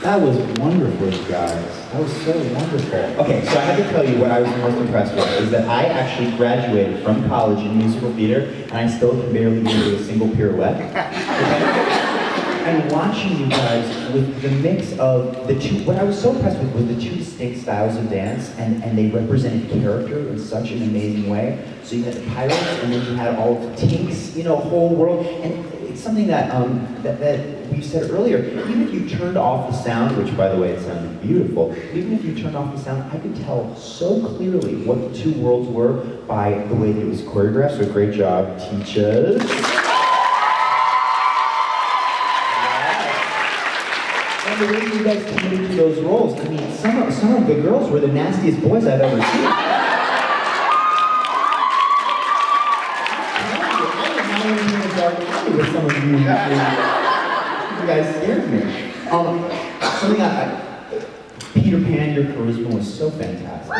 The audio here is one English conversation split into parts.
That was wonderful, you guys. That was so wonderful. Okay, so I have to tell you what I was most impressed with is that I actually graduated from college in musical theater, and I still can barely do a single pirouette. Okay? And watching you guys with the mix of the two, what I was so impressed with was the two distinct styles of dance, and they represented character in such an amazing way. So you had the pirates, and then you had all of the tinks, you know, whole world. And it's something that that we said earlier. Even if you turned off the sound, which by the way it sounded beautiful, even if you turned off the sound, I could tell so clearly what the two worlds were by the way that it was choreographed. So great job, teachers. And the way you guys committed to those roles. I mean, some of the girls were the nastiest boys I've ever seen. With some of you, you guys scared me. Peter Pan, your charisma was so fantastic.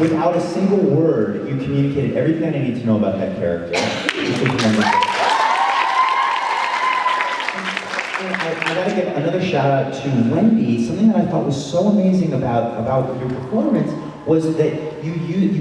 Without a single word, you communicated everything I need to know about that character. I gotta give another shout out to Wendy. Something that I thought was so amazing about your performance was that you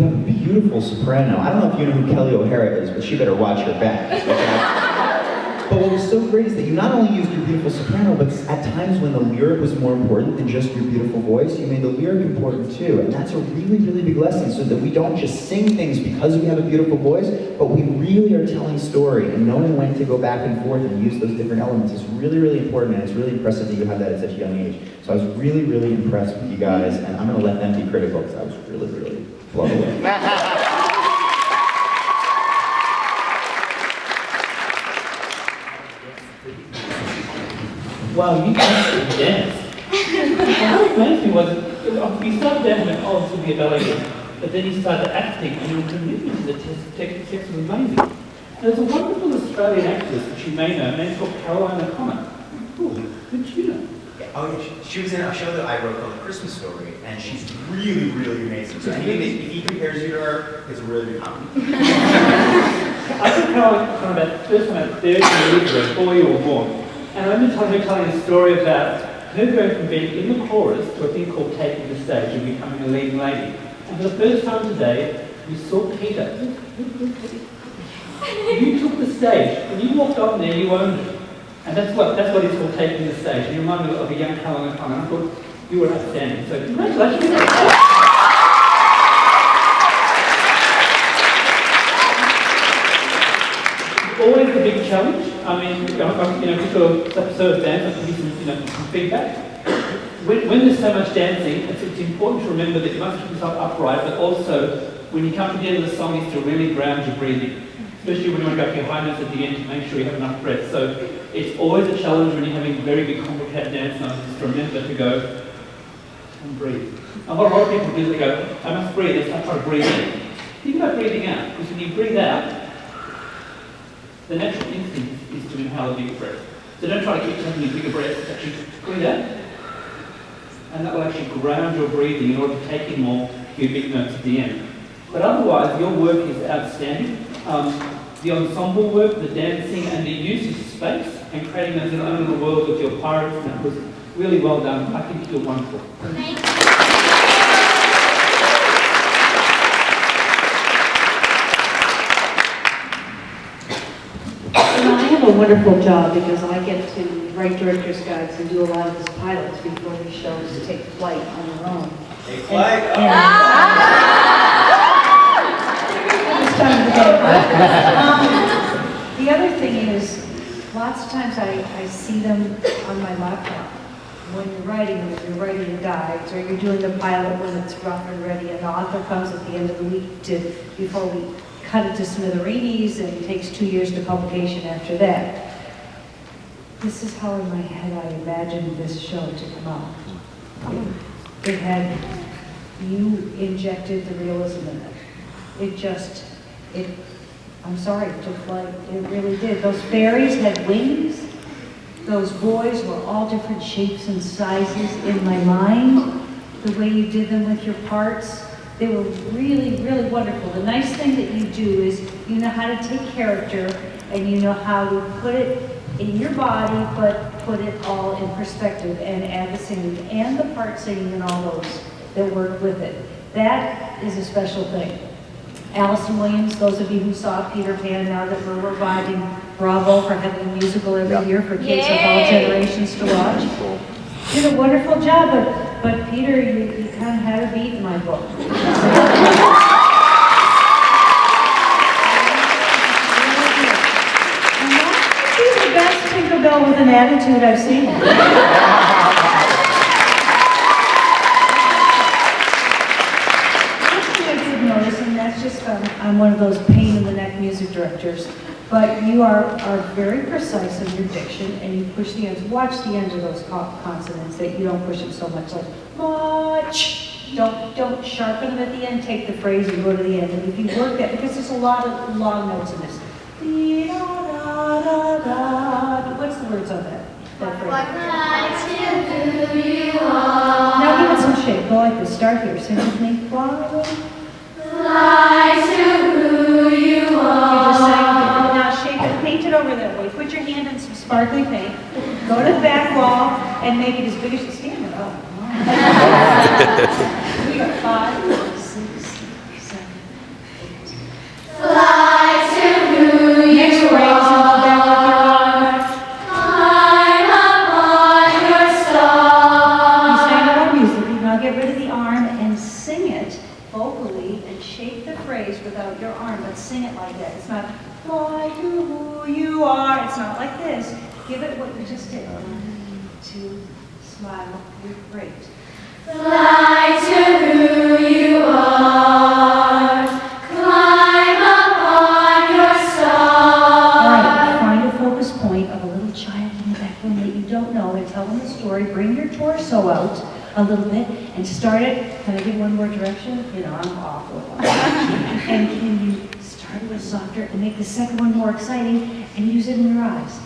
have a beautiful soprano. I don't know if you know who Kelly O'Hara is, but she better watch her back. Okay? But what was so great is that you not only used your beautiful soprano, but at times when the lyric was more important than just your beautiful voice, you made the lyric important too. And that's a really, really big lesson, so that we don't just sing things because we have a beautiful voice, but we really are telling story, and knowing when to go back and forth and use those different elements is really, really important, and it's really impressive that you have that at such a young age. So I was really, really impressed with you guys, and I'm gonna let them be critical because I was really, really blown away. Wow, you guys could dance. What amazed me was, you started dancing and oh, this would be a ballet dance, but then you started acting and your commitment to the text was amazing. There's a wonderful Australian actress that you may know, named called Caroline O'Connor. Oh, who did you know? Oh, yeah, she was in a show that I wrote called The Christmas Story, and she's really, really amazing. So anything if he compares you to her, it's a really big compliment. I think Caroline O'Connor about first time about 30 years ago, before you were born. And I remember her telling a story about her going from being in the chorus to a thing called taking the stage and becoming a leading lady. And for the first time today, we saw Peter. You took the stage. When you walked on there, you owned it. And that's what it's called, taking the stage. And you remind me of a young Caroline O'Connor. And I thought you were outstanding. So congratulations. Always a big challenge. I mean, just a sort of dance, I can give you some feedback. When there's so much dancing, it's important to remember that you must keep yourself upright, but also when you come to the end of the song, is to really ground your breathing. Especially when you want to go for your high notes at the end to make sure you have enough breath. So it's always a challenge when you're having very big, complicated dance numbers to remember to go and breathe. And what a lot of people do is they go, I must breathe, let's not try to breathe in. Think about breathing out, because when you breathe out, the natural instinct is to inhale a big breath. So don't try to keep taking a bigger breath, actually breathe out. And that will actually ground your breathing in order to take in more big notes at the end. But otherwise, your work is outstanding. The ensemble work, the dancing, and the use of space, and creating those own little world with your pirates, that was really well done. I think you're wonderful. Thank you. I have a wonderful job because I get to write director's guides and do a lot of these pilots before these shows take flight on their own. Take flight? The other thing is, lots of times I see them on my laptop when you're writing guides, or you're doing the pilot when it's rough and ready, and the author comes at the end of the week before we cut it to smithereens, and it takes 2 years to publication after that. This is how in my head I imagined this show to come out. It had, you injected the realism in it. I'm sorry, it took flight. It really did. Those fairies had wings. Those boys were all different shapes and sizes in my mind. The way you did them with your parts, They were really, really wonderful. The nice thing that you do is you know how to take character and you know how to put it in your body, but put it all in perspective and add the singing and the part singing and all those that work with it. That is a special thing. Allison Williams, those of you who saw Peter Pan, now that we're reviving, bravo for having a musical every year for kids of all generations to watch. Did a wonderful job, but Peter, you kind of had a beat in my book. And that might be the best Tinkerbell with an attitude I've seen. Notice, and that's just I'm one of those pain in the neck music directors, but you are very precise in your diction, and you push the ends. Watch the ends of those consonants, that you don't push them so much, like much. Don't sharpen them at the end. Take the phrase and go to the end. And if you work that, because there's a lot of long notes in this. What's the words on that phrase? Now give it some shape. Go like this. Start here. Sing with me. Fly to who you are. You just sang it. Now shape it, paint it over that way. Put your hand in some sparkly paint. Go to the back wall and make it as big as you stand it up. We got 5, 6, 7, 8. Fly to who you Next phrase, and go back with your arm. Climb up on your You star. sang it on music. Now get rid of the arm and sing it vocally and shape the phrase without your arm, but sing it like that. It's not fly to who you are. It's not like this. Give it what you just did. 1, 2, smile. You're great. Fly to who you are. Climb up on your All star. right, find a focus point of a little child in the back room that you don't know and tell them the story. Bring your torso out a little bit and start it. Can I give one more direction? You know, I'm awful. And can you start with softer and make the second one more exciting and use it in your eyes?